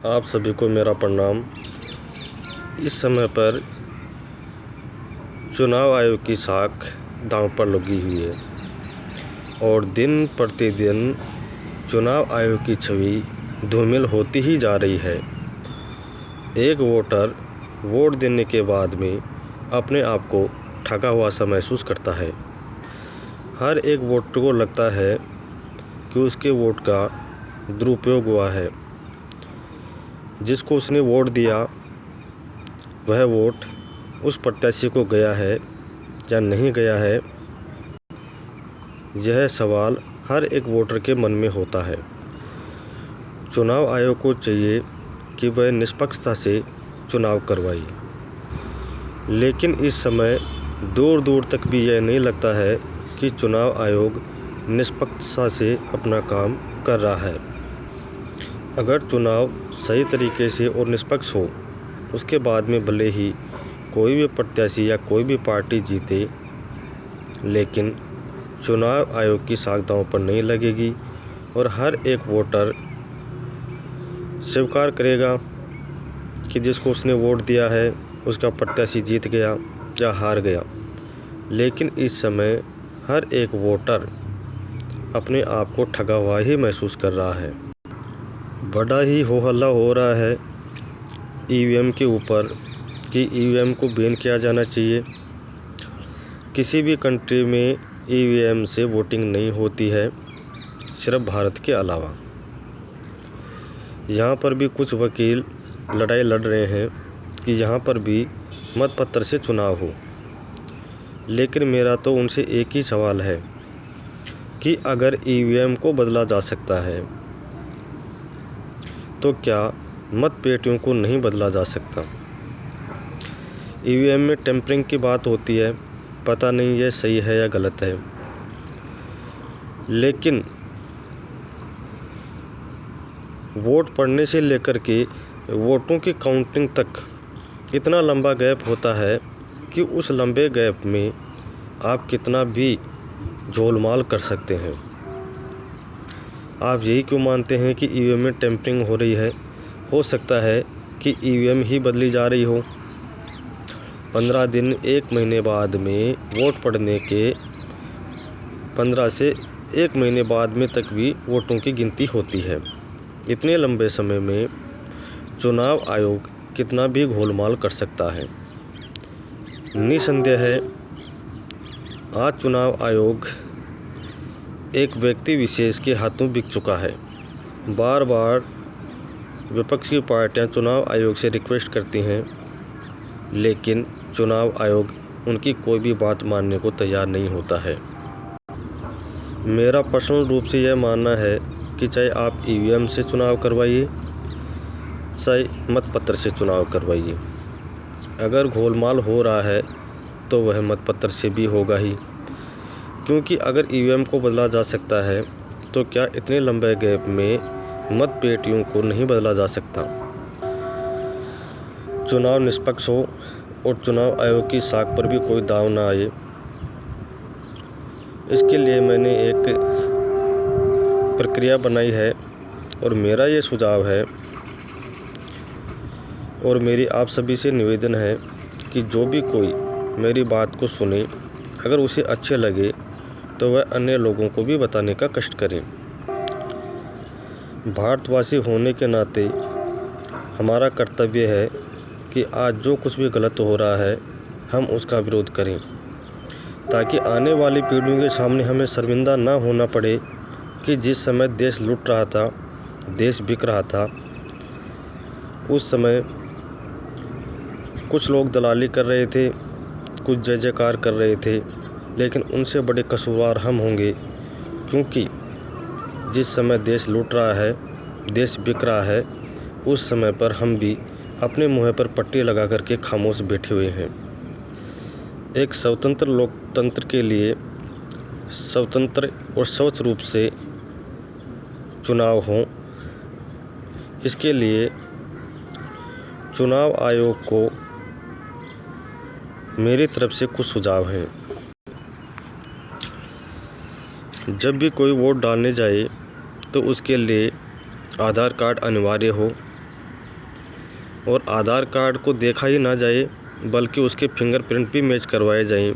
आप सभी को मेरा प्रणाम। इस समय पर चुनाव आयोग की साख दांव पर लगी हुई है और दिन प्रतिदिन चुनाव आयोग की छवि धूमिल होती ही जा रही है। एक वोटर वोट देने के बाद में अपने आप को ठगा हुआ सा महसूस करता है। हर एक वोटर को लगता है कि उसके वोट का दुरुपयोग हुआ है। जिसको उसने वोट दिया वह वोट उस प्रत्याशी को गया है या नहीं गया है, यह सवाल हर एक वोटर के मन में होता है। चुनाव आयोग को चाहिए कि वह निष्पक्षता से चुनाव करवाए, लेकिन इस समय दूर दूर तक भी यह नहीं लगता है कि चुनाव आयोग निष्पक्षता से अपना काम कर रहा है। अगर चुनाव सही तरीके से और निष्पक्ष हो, उसके बाद में भले ही कोई भी प्रत्याशी या कोई भी पार्टी जीते, लेकिन चुनाव आयोग की साख दांव पर नहीं लगेगी और हर एक वोटर स्वीकार करेगा कि जिसको उसने वोट दिया है उसका प्रत्याशी जीत गया या हार गया। लेकिन इस समय हर एक वोटर अपने आप को ठगा हुआ ही महसूस कर रहा है। बड़ा ही हो हल्ला हो रहा है ईवीएम के ऊपर कि ईवीएम को बैन किया जाना चाहिए। किसी भी कंट्री में ईवीएम से वोटिंग नहीं होती है, सिर्फ भारत के अलावा। यहाँ पर भी कुछ वकील लड़ाई लड़ रहे हैं कि यहाँ पर भी मतपत्र से चुनाव हो। लेकिन मेरा तो उनसे एक ही सवाल है कि अगर ईवीएम को बदला जा सकता है तो क्या मतपेटियों को नहीं बदला जा सकता? ईवीएम में टेम्परिंग की बात होती है, पता नहीं ये सही है या गलत है, लेकिन वोट पड़ने से लेकर के वोटों की काउंटिंग तक इतना लंबा गैप होता है कि उस लंबे गैप में आप कितना भी झोलमाल कर सकते हैं। आप यही क्यों मानते हैं कि ईवीएम में टेम्परिंग हो रही है? हो सकता है कि ईवीएम ही बदली जा रही हो। 15 दिन 1 महीने बाद में वोट पड़ने के 15 से 1 महीने बाद में तक भी वोटों की गिनती होती है। इतने लंबे समय में चुनाव आयोग कितना भी घोलमाल कर सकता है। निसंदेह है आज चुनाव आयोग एक व्यक्ति विशेष के हाथों बिक चुका है। बार बार विपक्ष की पार्टियां चुनाव आयोग से रिक्वेस्ट करती हैं, लेकिन चुनाव आयोग उनकी कोई भी बात मानने को तैयार नहीं होता है। मेरा पर्सनल रूप से यह मानना है कि चाहे आप ईवीएम से चुनाव करवाइए, चाहे मतपत्र से चुनाव करवाइए, अगर घोलमाल हो रहा है तो वह मतपत्र से भी होगा ही। क्योंकि अगर ईवीएम को बदला जा सकता है तो क्या इतने लंबे गैप में मतपेटियों को नहीं बदला जा सकता? चुनाव निष्पक्ष हो और चुनाव आयोग की साख पर भी कोई दांव ना आए, इसके लिए मैंने एक प्रक्रिया बनाई है और मेरा ये सुझाव है और मेरी आप सभी से निवेदन है कि जो भी कोई मेरी बात को सुने, अगर उसे अच्छे लगे तो वह अन्य लोगों को भी बताने का कष्ट करें। भारतवासी होने के नाते हमारा कर्तव्य है कि आज जो कुछ भी गलत हो रहा है हम उसका विरोध करें, ताकि आने वाली पीढ़ियों के सामने हमें शर्मिंदा ना होना पड़े कि जिस समय देश लूट रहा था, देश बिक रहा था, उस समय कुछ लोग दलाली कर रहे थे, कुछ जय जयकार कर रहे थे, लेकिन उनसे बड़े कसूरवार हम होंगे। क्योंकि जिस समय देश लूट रहा है, देश बिक रहा है, उस समय पर हम भी अपने मुँह पर पट्टी लगा करके खामोश बैठे हुए हैं। एक स्वतंत्र लोकतंत्र के लिए स्वतंत्र और स्वच्छ रूप से चुनाव हो, इसके लिए चुनाव आयोग को मेरी तरफ से कुछ सुझाव हैं। जब भी कोई वोट डालने जाए तो उसके लिए आधार कार्ड अनिवार्य हो, और आधार कार्ड को देखा ही ना जाए बल्कि उसके फिंगरप्रिंट भी मैच करवाए जाएं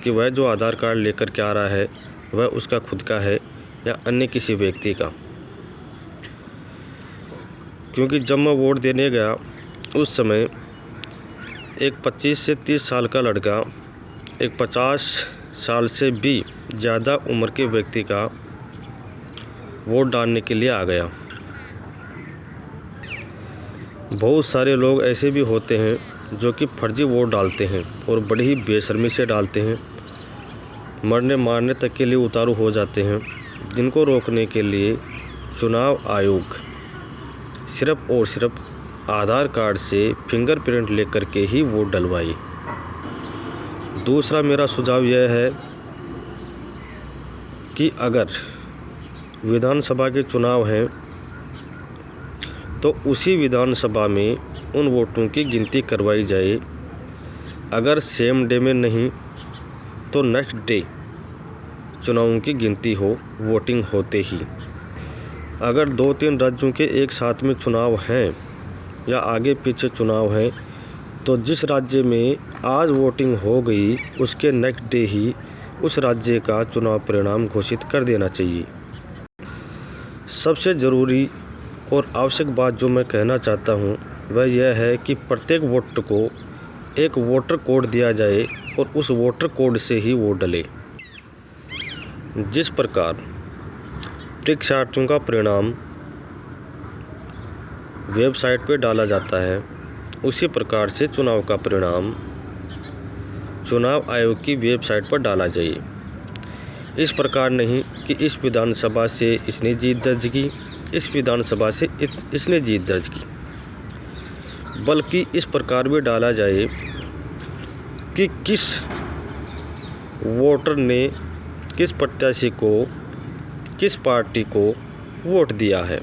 कि वह जो आधार कार्ड लेकर के आ रहा है वह उसका खुद का है या अन्य किसी व्यक्ति का। क्योंकि जब मैं वोट देने गया उस समय एक 25 से 30 साल का लड़का एक 50 साल से भी ज़्यादा उम्र के व्यक्ति का वोट डालने के लिए आ गया। बहुत सारे लोग ऐसे भी होते हैं जो कि फर्जी वोट डालते हैं और बड़ी ही बेशर्मी से डालते हैं, मरने मारने तक के लिए उतारू हो जाते हैं, जिनको रोकने के लिए चुनाव आयोग सिर्फ और सिर्फ आधार कार्ड से फिंगरप्रिंट लेकर के ही वोट डलवाई। दूसरा मेरा सुझाव यह है कि अगर विधानसभा के चुनाव हैं तो उसी विधानसभा में उन वोटों की गिनती करवाई जाए। अगर सेम डे में नहीं तो नेक्स्ट डे चुनावों की गिनती हो वोटिंग होते ही। अगर 2-3 राज्यों के एक साथ में चुनाव हैं या आगे पीछे चुनाव हैं तो जिस राज्य में आज वोटिंग हो गई उसके नेक्स्ट डे ही उस राज्य का चुनाव परिणाम घोषित कर देना चाहिए। सबसे ज़रूरी और आवश्यक बात जो मैं कहना चाहता हूँ वह यह है कि प्रत्येक वोटर को एक वोटर कोड दिया जाए और उस वोटर कोड से ही वोट डले। जिस प्रकार परीक्षार्थियों का परिणाम वेबसाइट पर डाला जाता है उसी प्रकार से चुनाव का परिणाम चुनाव आयोग की वेबसाइट पर डाला जाए। इस प्रकार नहीं कि इस विधानसभा से इसने जीत दर्ज की, इस विधानसभा से इसने जीत दर्ज की, बल्कि इस प्रकार भी डाला जाए कि किस वोटर ने किस प्रत्याशी को किस पार्टी को वोट दिया है।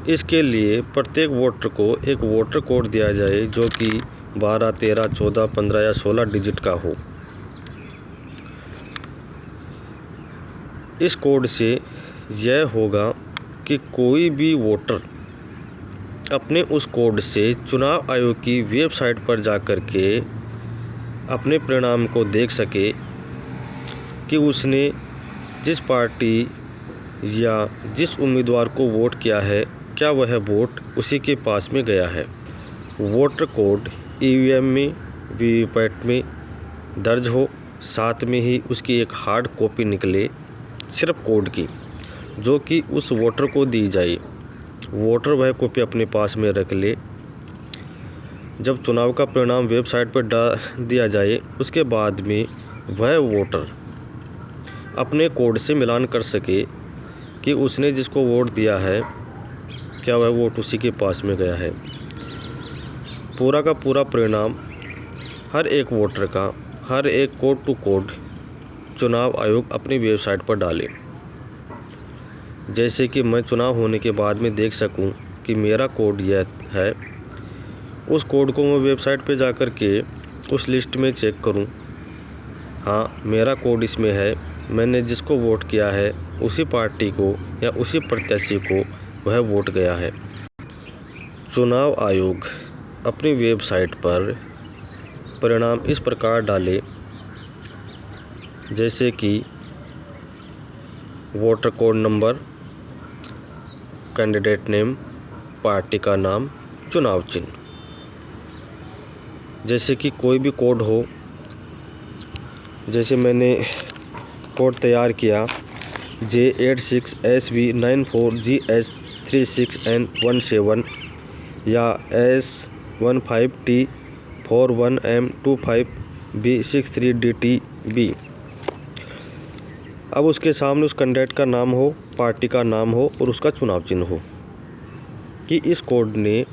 इसके लिए प्रत्येक वोटर को एक वोटर कोड दिया जाए जो कि 12, 13, 14, 15 या 16 डिजिट का हो। इस कोड से यह होगा कि कोई भी वोटर अपने उस कोड से चुनाव आयोग की वेबसाइट पर जाकर के अपने परिणाम को देख सके कि उसने जिस पार्टी या जिस उम्मीदवार को वोट किया है क्या वह वोट उसी के पास में गया है। वोटर कोड ईवीएम में वीवीपैट में दर्ज हो, साथ में ही उसकी एक हार्ड कॉपी निकले सिर्फ कोड की, जो कि उस वोटर को दी जाए। वोटर वह कॉपी अपने पास में रख ले। जब चुनाव का परिणाम वेबसाइट पर डाल दिया जाए उसके बाद में वह वोटर अपने कोड से मिलान कर सके कि उसने जिसको वोट दिया है क्या वह वोट उसी के पास में गया है। पूरा का पूरा परिणाम हर एक वोटर का हर एक कोड टू कोड चुनाव आयोग अपनी वेबसाइट पर डाले, जैसे कि मैं चुनाव होने के बाद में देख सकूं कि मेरा कोड यह है। उस कोड को मैं वेबसाइट पे जाकर के उस लिस्ट में चेक करूं, हाँ मेरा कोड इसमें है, मैंने जिसको वोट किया है उसी पार्टी को या उसी प्रत्याशी को वह वोट गया है। चुनाव आयोग अपनी वेबसाइट पर परिणाम इस प्रकार डाले जैसे कि voter code number, candidate name, party का नाम, चुनाव चिन्ह। जैसे कि कोई भी कोड हो, जैसे मैंने कोड तैयार किया J86SV94GS36N17 या S15T41M25B63DTB। अब उसके सामने उस कैंडिडेट का नाम हो, पार्टी का नाम हो और उसका चुनाव चिन्ह हो कि इस कोड ने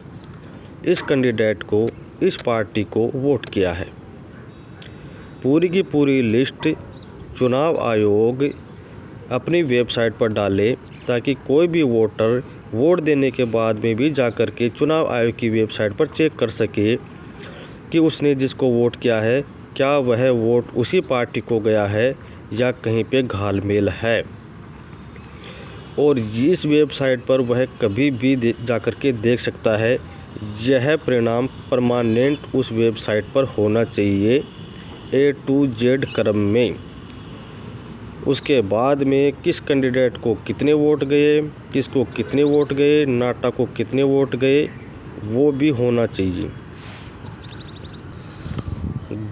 इस कैंडिडेट को इस पार्टी को वोट किया है। पूरी की पूरी लिस्ट चुनाव आयोग अपनी वेबसाइट पर डाले ताकि कोई भी वोटर वोट देने के बाद में भी जाकर के चुनाव आयोग की वेबसाइट पर चेक कर सके कि उसने जिसको वोट किया है क्या वह वोट उसी पार्टी को गया है या कहीं पे घालमेल है। और इस वेबसाइट पर वह कभी भी जाकर के देख सकता है। यह परिणाम परमानेंट उस वेबसाइट पर होना चाहिए A to Z क्रम में। उसके बाद में किस कैंडिडेट को कितने वोट गए, किसको कितने वोट गए, नाटा को कितने वोट गए, वो भी होना चाहिए।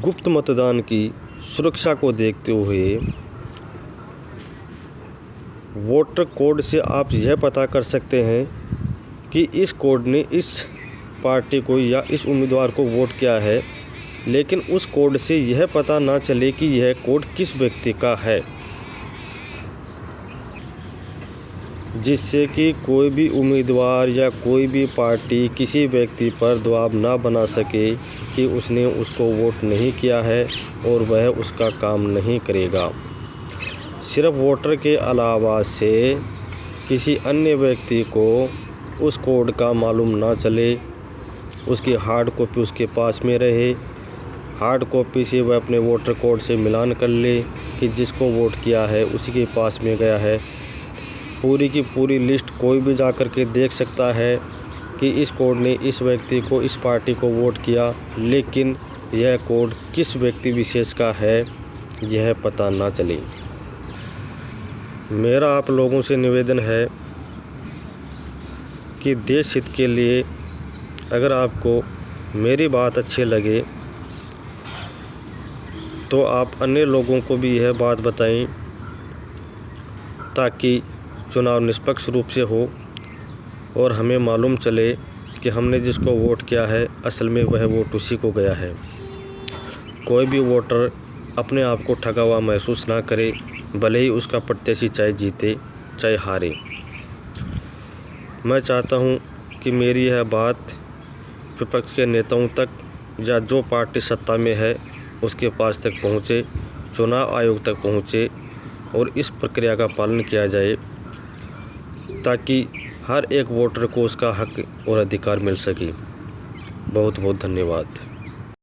गुप्त मतदान की सुरक्षा को देखते हुए वोटर कोड से आप यह पता कर सकते हैं कि इस कोड ने इस पार्टी को या इस उम्मीदवार को वोट किया है, लेकिन उस कोड से यह पता ना चले कि यह कोड किस व्यक्ति का है, जिससे कि कोई भी उम्मीदवार या कोई भी पार्टी किसी व्यक्ति पर दबाव ना बना सके कि उसने उसको वोट नहीं किया है और वह उसका काम नहीं करेगा। सिर्फ वोटर के अलावा से किसी अन्य व्यक्ति को उस कोड का मालूम ना चले, उसकी हार्ड कॉपी उसके पास में रहे, हार्ड कॉपी से वह अपने वोटर कोड से मिलान कर ले कि जिसको वोट किया है उसी के पास में गया है। पूरी की पूरी लिस्ट कोई भी जा कर के देख सकता है कि इस कोड ने इस व्यक्ति को, इस पार्टी को वोट किया, लेकिन यह कोड किस व्यक्ति विशेष का है यह पता ना चले। मेरा आप लोगों से निवेदन है कि देश हित के लिए अगर आपको मेरी बात अच्छी लगे तो आप अन्य लोगों को भी यह बात बताएं, ताकि चुनाव निष्पक्ष रूप से हो और हमें मालूम चले कि हमने जिसको वोट किया है असल में वह वोट उसी को गया है। कोई भी वोटर अपने आप को ठगा हुआ महसूस ना करे, भले ही उसका प्रत्याशी चाहे जीते चाहे हारे। मैं चाहता हूं कि मेरी यह बात विपक्ष के नेताओं तक या जो पार्टी सत्ता में है उसके पास तक पहुंचे, चुनाव आयोग तक पहुंचे और इस प्रक्रिया का पालन किया जाए, ताकि हर एक वोटर को उसका हक और अधिकार मिल सके। बहुत बहुत धन्यवाद।